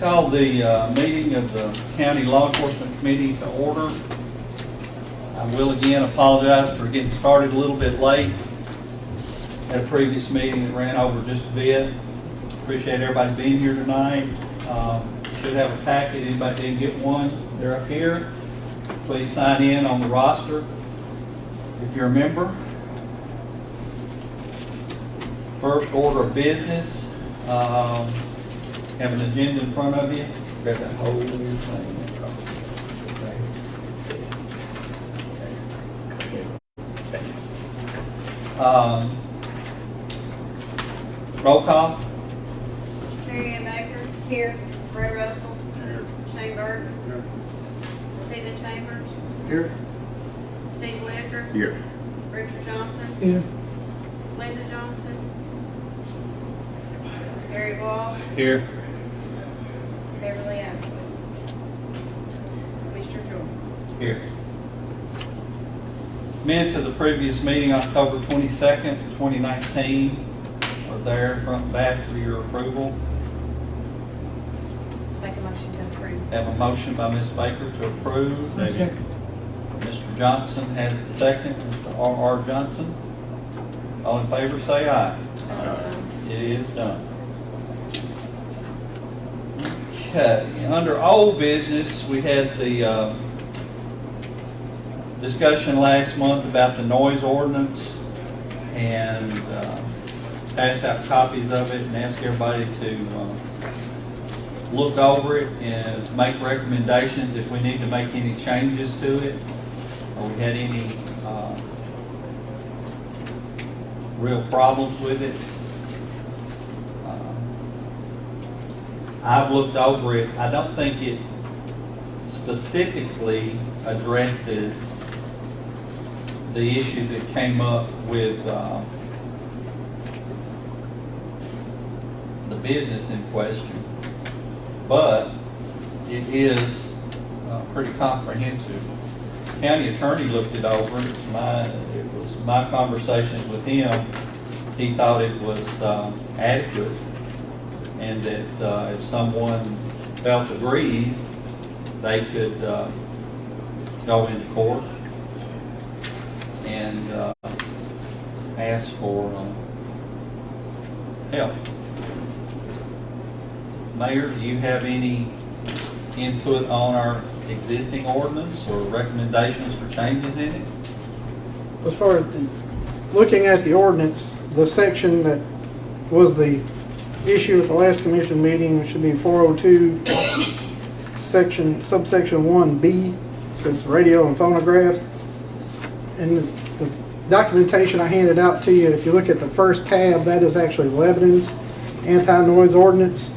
call the meeting of the County Law Enforcement Committee to order. I will again apologize for getting started a little bit late. At a previous meeting that ran over just a bit. Appreciate everybody being here tonight. Should have a packet. Anybody didn't get one? They're up here. Please sign in on the roster if you're a member. First order of business. Have an agenda in front of you. Grab that whole thing. Roll call. Mary Ann Baker. Here. Ray Russell. Here. Shane Burton. Here. Stephen Chambers. Here. Steve Whitaker. Here. Richard Johnson. Here. Linda Johnson. Harry Walsh. Here. Beverly Apple. Mr. Joel. Here. Minutes of the previous meeting, October 22nd, 2019, are there front and back for your approval. Make a motion to approve. Have a motion by Ms. Baker to approve. Second. Mr. Johnson has the second. Mr. R.R. Johnson. All in favor say aye. It is done. Okay, under old business, we had the discussion last month about the noise ordinance and passed out copies of it and asked everybody to look over it and make recommendations if we need to make any changes to it or we had any real problems with it. I've looked over it. I don't think it specifically addresses the issue that came up with the business in question, but it is pretty comprehensive. County attorney looked it over. It was my conversations with him. He thought it was adequate, and that if someone felt aggrieved, they could go into court and ask for help. Mayor, do you have any input on our existing ordinance or recommendations for changes in it? As far as looking at the ordinance, the section that was the issue at the last commission meeting should be 402 subsection 1B, so it's radio and phonographs. And the documentation I handed out to you, if you look at the first tab, that is actually Lebanon's anti-noise ordinance.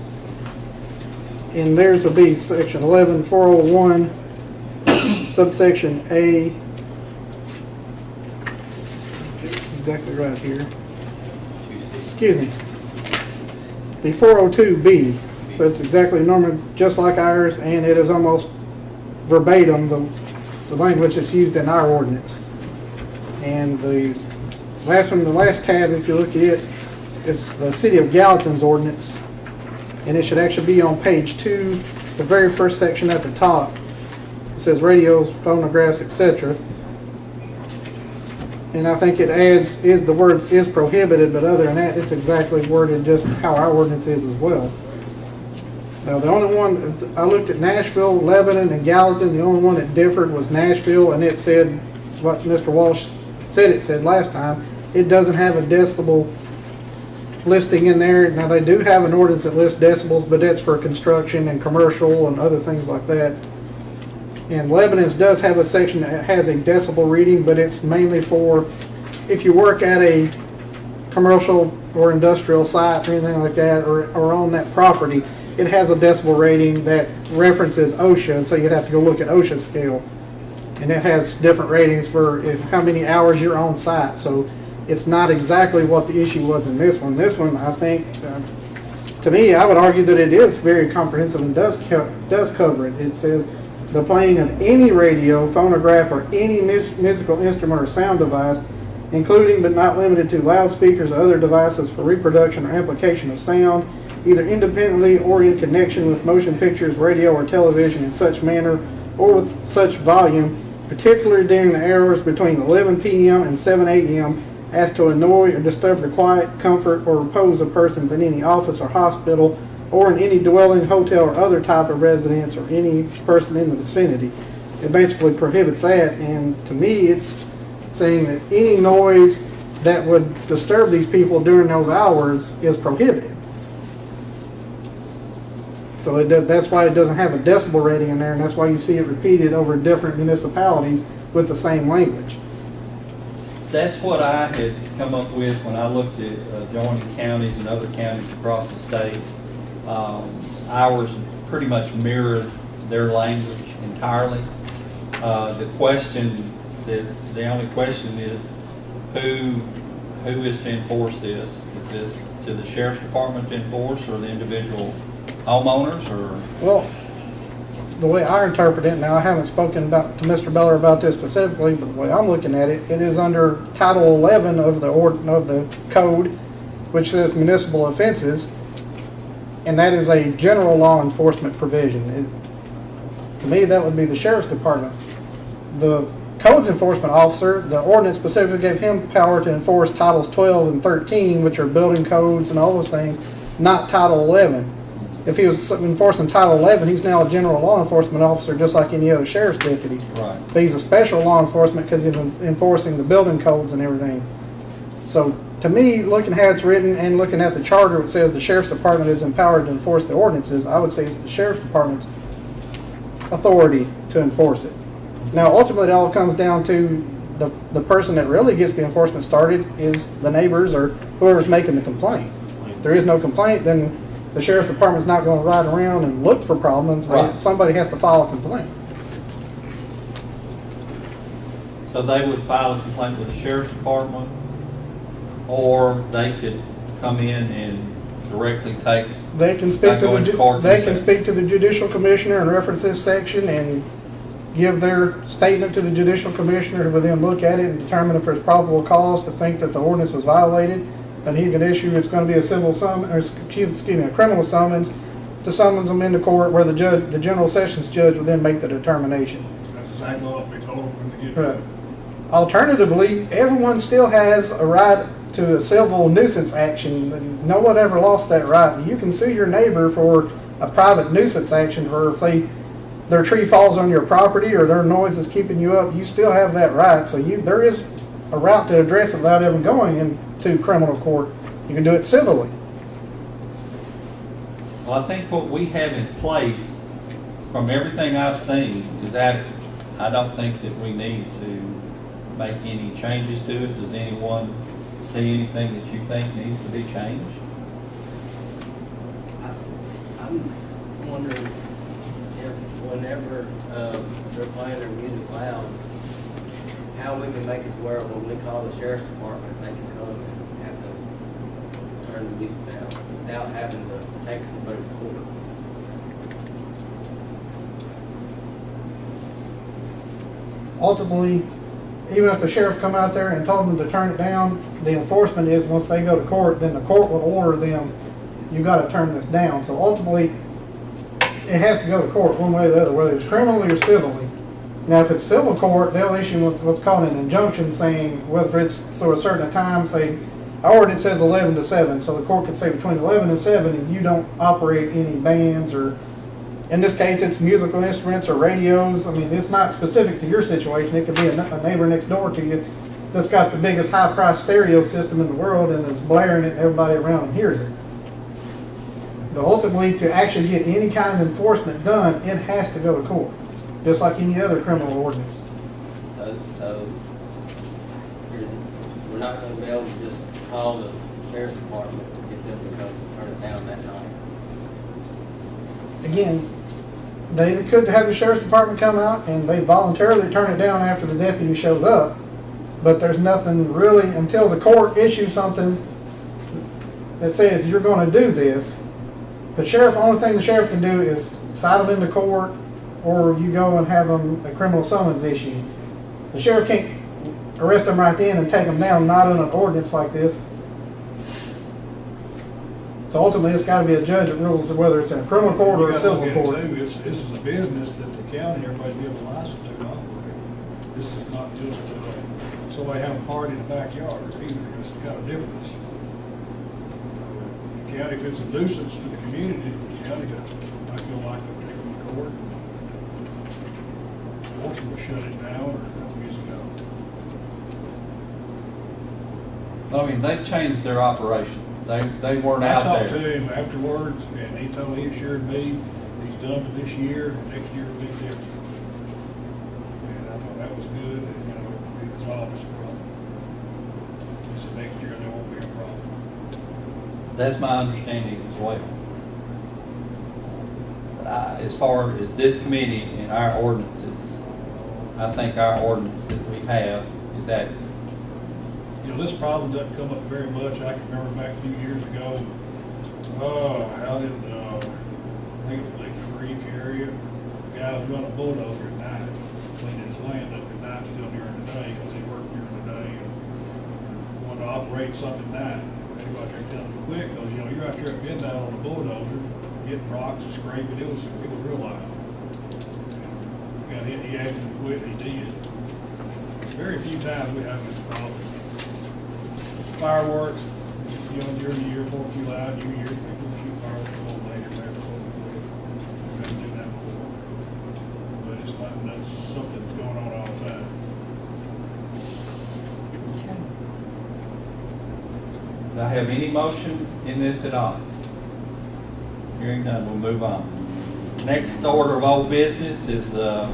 And theirs will be section 11401 subsection A. Exactly right here. Excuse me. The 402B. So it's exactly normal, just like ours, and it is almost verbatim the language that's used in our ordinance. And the last one, the last tab, if you look at it, is the City of Gallatin's ordinance. And it should actually be on page 2, the very first section at the top. It says radios, phonographs, etc. And I think it adds the words is prohibited, but other than that, it's exactly worded just how our ordinance is as well. Now, the only one, I looked at Nashville, Lebanon, and Gallatin. The only one that differed was Nashville, and it said what Mr. Walsh said it said last time. It doesn't have a decibel listing in there. Now, they do have an ordinance that lists decibels, but that's for construction and commercial and other things like that. And Lebanon's does have a section that has a decibel reading, but it's mainly for if you work at a commercial or industrial site or anything like that, or on that property. It has a decibel rating that references OSHA, and so you'd have to go look at OSHA's scale. And it has different ratings for how many hours you're on site. So it's not exactly what the issue was in this one. This one, I think, to me, I would argue that it is very comprehensive and does cover it. It says the playing of any radio, phonograph, or any musical instrument or sound device, including but not limited to loudspeakers or other devices for reproduction or amplification of sound, either independently or in connection with motion pictures, radio, or television in such manner or with such volume, particularly during the hours between 11 p.m. and 7 a.m., as to annoy or disturb the quiet, comfort, or repose of persons in any office or hospital, or in any dwelling, hotel, or other type of residence, or any person in the vicinity. It basically prohibits that, and to me, it's saying that any noise that would disturb these people during those hours is prohibited. So that's why it doesn't have a decibel rating in there, and that's why you see it repeated over different municipalities with the same language. That's what I had come up with when I looked at adjoining counties and other counties across the state. Ours pretty much mirrored their language entirely. The only question is who is to enforce this? Is this to the sheriff's department to enforce, or the individual homeowners, or? Well, the way I interpret it, now I haven't spoken to Mr. Beller about this specifically, but the way I'm looking at it, it is under Title 11 of the code, which says municipal offenses, and that is a general law enforcement provision. To me, that would be the sheriff's department. The codes enforcement officer, the ordinance specifically gave him power to enforce Titles 12 and 13, which are building codes and all those things, not Title 11. If he was enforcing Title 11, he's now a general law enforcement officer just like any other sheriff's deputy. Right. But he's a special law enforcement because he's enforcing the building codes and everything. So to me, looking how it's written and looking at the charter, it says the sheriff's department is empowered to enforce the ordinances. I would say it's the sheriff's department's authority to enforce it. Now, ultimately, it all comes down to the person that really gets the enforcement started is the neighbors or whoever's making the complaint. If there is no complaint, then the sheriff's department's not going to ride around and look for problems. Right. Somebody has to file a complaint. So they would file a complaint with the sheriff's department, or they could come in and directly take. They can speak to the judicial commissioner and reference this section and give their statement to the judicial commissioner, who will then look at it and determine if there's probable cause to think that the ordinance is violated. Then he can issue, it's going to be a civil summons, or excuse me, a criminal summons to summons them into court, where the general sessions judge will then make the determination. That's the same law we told them when they get Right. Alternatively, everyone still has a right to a civil nuisance action. No one ever lost that right. You can sue your neighbor for a private nuisance action, for if their tree falls on your property or their noise is keeping you up. You still have that right. So there is a route to address it without even going into criminal court. You can do it civilly. Well, I think what we have in place, from everything I've seen, is adequate. I don't think that we need to make any changes to it. Does anyone see anything that you think needs to be changed? I'm wondering if whenever they're playing their music loud, how we can make it to where when we call the sheriff's department, they can come and have to turn the music down without having to take somebody to court. Ultimately, even if the sheriff come out there and told them to turn it down, the enforcement is once they go to court, then the court will order them, you got to turn this down. So ultimately, it has to go to court one way or the other, whether it's criminally or civilly. Now, if it's civil court, they'll issue what's called an injunction, saying whether it's so a certain time, say, our ordinance says 11 to 7, so the court could say between 11 and 7, and you don't operate any bands, or in this case, it's musical instruments or radios. I mean, it's not specific to your situation. It could be a neighbor next door to you that's got the biggest high-priced stereo system in the world and is blaring it, and everybody around them hears it. But ultimately, to actually get any kind of enforcement done, it has to go to court, just like any other criminal ordinance. So we're not going to be able to just call the sheriff's department to get them to come turn it down that night. Again, they could have the sheriff's department come out and they voluntarily turn it down after the deputy shows up, but there's nothing really until the court issues something that says you're going to do this. The sheriff, only thing the sheriff can do is cite them into court, or you go and have them a criminal summons issued. The sheriff can't arrest them right then and take them down, not in an ordinance like this. So ultimately, it's gotta be a judge that rules whether it's in a criminal court or a You gotta civil look at it court. too. This is a business that the county, everybody gives a license to operate. This is not just somebody having a party in the backyard either. It's got a difference. The county, if it's a nuisance to the community, the county, I feel like they'll take them to court. Fortunately, we shut it down a couple years ago. I mean, they changed their operation. They weren't I out talked to there. him afterwards, and he told me, he assured me, he's done for this year, and next year will be different. And I thought that was good, and, you know, it was obvious problem. He said next year there won't be a problem. That's my understanding as well. But as far as this committee and our ordinances, I think our ordinance that we have is adequate. You know, this problem doesn't come up very much. I can remember back a few years ago, how did, I think it was Lake Creek area, the guy was running a bulldozer at night, cleaning his land up at night, still during the day, because he worked during the day, and wanted to operate something at night. They go out there telling him to quit, because, you know, you're out there at midnight on the bulldozer, getting rocks and scraping, it was real loud. He asked him to quit, he did. Very few times we have this problem. Fireworks, you know, during the year, 4th of July, New Year's, people shoot fireworks a little later, there before we quit. We've been doing that before. But it's not, that's something that's going on all the time. Do I have any motion in this at all? Hearing none, we'll move on. Next order of old business is,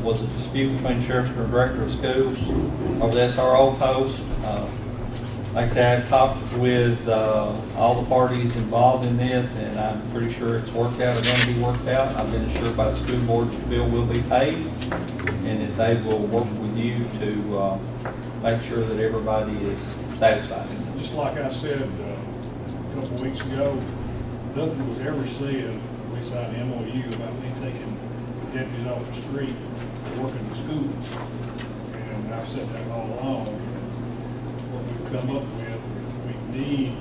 was a dispute between Sheriff and Director of Schools over the SRO post. Like I said, I've talked with all the parties involved in this, and I'm pretty sure it's worked out or going to be worked out. I've been assured by the school board that the bill will be paid, and that they will work with you to make sure that everybody is satisfied. Just like I said a couple of weeks ago, nothing was ever said. We signed an MOU about me taking deputies off the street, working the schools. And I've said that all along. What we've come up with, we need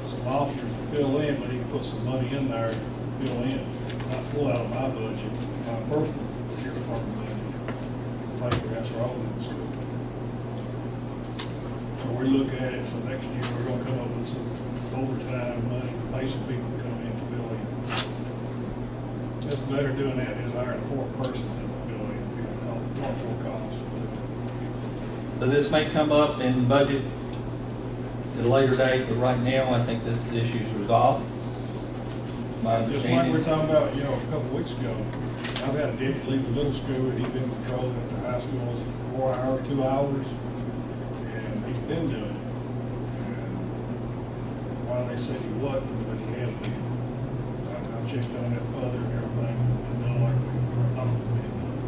some officers to fill in, but he can put some money in there to fill in. Not pull out of my budget, my personal sheriff department money, pay for SRO in the school. So we look at it, so next year we're gonna come up with some overtime money to pay some people to come in to fill in. It's better doing that than hiring a fourth person to fill in, you know, more costs. So this may come up in budget at a later date, but right now, I think this issue is resolved. My Just like we understanding. were talking about, you know, a couple of weeks ago, I've had a deputy leave the middle school, and he's been patrolling at the high school for 4 hours, 2 hours, and he's been doing it. And while they said he wasn't, but he has been. I've checked on that further and everything, and done like we thought it was being done.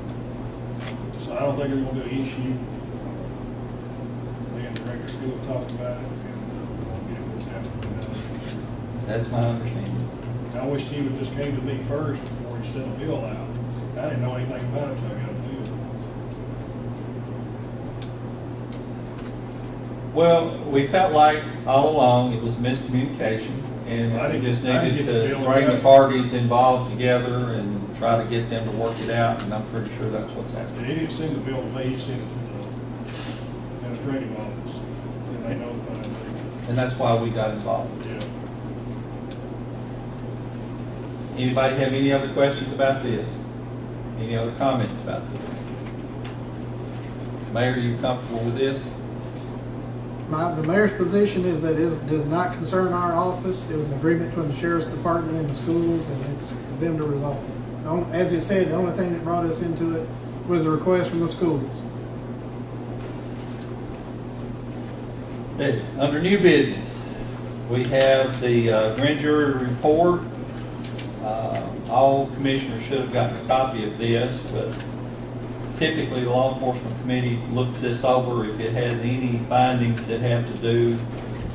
So I don't think there's gonna be an issue. Me and the director of school talked about it, and we'll get it worked out. That's my understanding. I wish he would just came to me first before he sent a bill out. I didn't know anything about it until I got a bill. Well, we felt like all along it was miscommunication, and I we didn't- just I didn't needed get the to bill bring the yet. parties involved together and try to get them to work it out, and I'm pretty sure that's what's happening. And he didn't send the bill to me, he sent it to the administrative office. And they notified me. And that's why we got involved. Yeah. Anybody have any other questions about this? Any other comments about this? Mayor, are you comfortable with this? The mayor's position is that it does not concern our office. It was an agreement between the sheriff's department and the schools, and it's for them to resolve. As you said, the only thing that brought us into it was a request from the schools. Okay, under new business, we have the grand jury report. All commissioners should have gotten a copy of this, but typically the law enforcement committee looks this over if it has any findings that have to do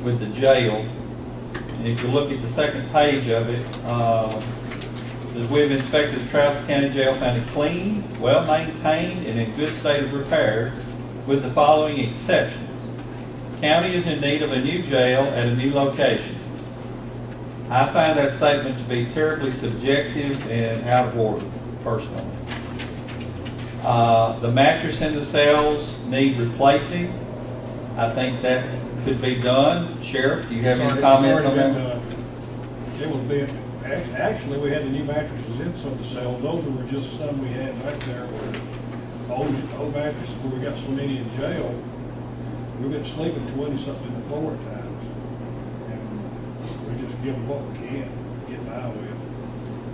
with the jail. And if you look at the second page of it, says we've inspected the Travis County Jail, found it clean, well-maintained, and in good state of repair, with the following exceptions. County is in need of a new jail at a new location. I find that statement to be terribly subjective and out of order, personally. The mattress in the cells need replacing. I think that could be done. Sheriff, do you have any comments on that? It was being, actually, we had the new mattresses in some of the cells. Those were just some we had back there where old mattresses, where we got so many in jail. We've been sleeping 20-something in the floor at times. And we just give them what we can, get by with.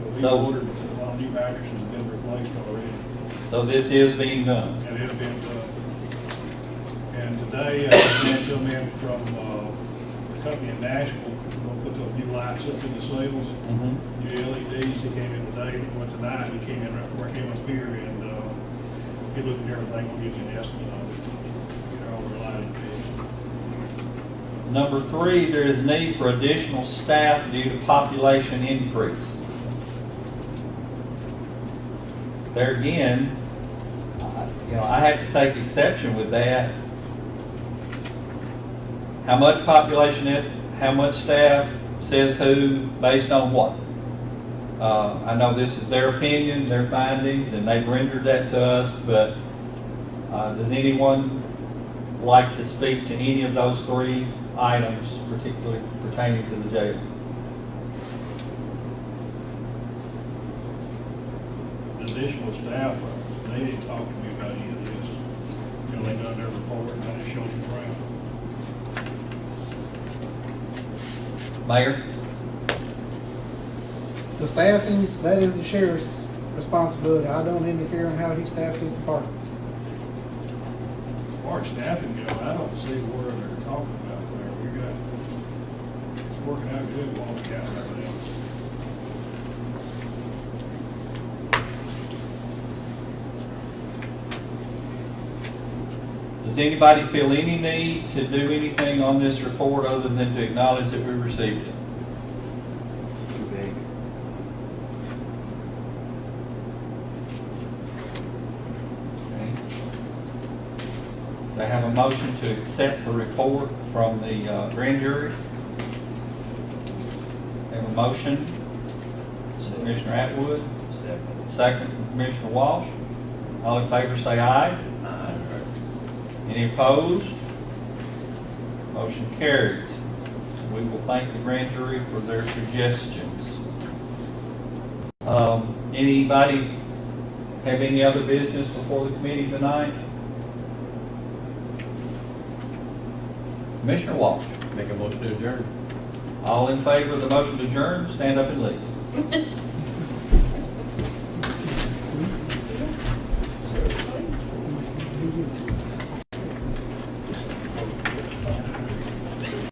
But we So- ordered a lot of new mattresses have been replaced already. So this is being done. And it'll be done. And today, a man come in from a company in Nashville, gonna put those new lights up in the cells, new LEDs. He came in today, well, tonight, he came in right before I came up here, and he looked at everything, we'll give you an estimate on it. You know, we're lighting fixed. Number 3, there is need for additional staff due to population increase. There again, I have to take exception with that. How much population is, how much staff, says who, based on what? I know this is their opinion, their findings, and they've rendered that to us, but does anyone like to speak to any of those 3 items, particularly pertaining to the jail? Additional staff, they didn't talk to me about any of this. You know, they done their report, and I just showed them around. Mayor? The staffing, that is the sheriff's responsibility. I don't interfere in how he staffs his department. As far as staffing goes, I don't see where they're talking about there. We got, it's working out good while we got everything else. Does anybody feel any need to do anything on this report other than to acknowledge that we received it? Too big. They have a motion to accept the report from the grand jury. They have a motion, Commissioner Atwood, second from Commissioner Walsh. All in favor say aye. Aye. Any opposed? Motion carries. We will thank the grand jury for their suggestions. Anybody have any other business before the committee tonight? Commissioner Walsh. Make a motion to adjourn. All in favor of the motion to adjourn, stand up and leave.